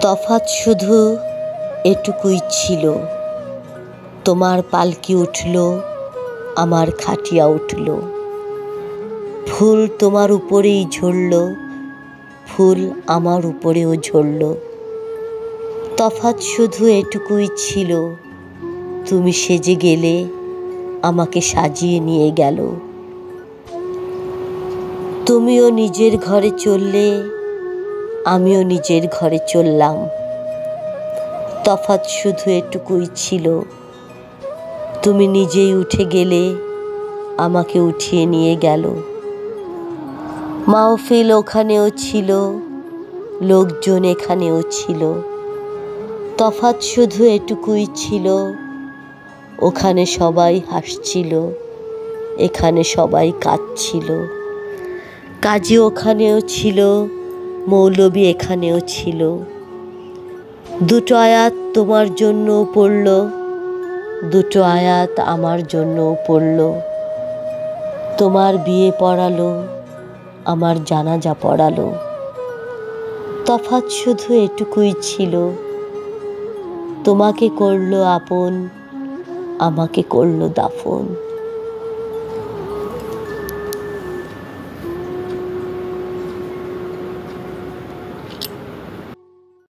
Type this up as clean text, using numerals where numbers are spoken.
তফাৎ শুধু এটুকুই ছিল, তোমার পালকি উঠল, আমার খাটিয়া উঠল। ফুল তোমার উপরেই ঝরল, ফুল আমার উপরেও ঝরল। তফাৎ শুধু এটুকুই ছিল, তুমি সেজে গেলে, আমাকে সাজিয়ে নিয়ে গেল। তুমিও নিজের ঘরে চললে, আমিও নিজের ঘরে চললাম। তফাৎ শুধু এটুকুই ছিল, তুমি নিজেই উঠে গেলে, আমাকে উঠিয়ে নিয়ে গেল। মাহফিল ওখানেও ছিল, লোকজন এখানেও ছিল। তফাৎ শুধু এটুকুই ছিল, ওখানে সবাই হাসছিল, এখানে সবাই কাঁদছিল। কাজী ওখানেও ছিল, মৌলবী এখানেও ছিল। দুটো আয়াত তোমার জন্যও পড়ল, দুটো আয়াত আমার জন্যও পড়ল। তোমার বিয়ে পড়ালো, আমার জানাজা পড়ালো। তফাৎ শুধু এটুকুই ছিল, তোমাকে করলো আপন, আমাকে করলো দাফন।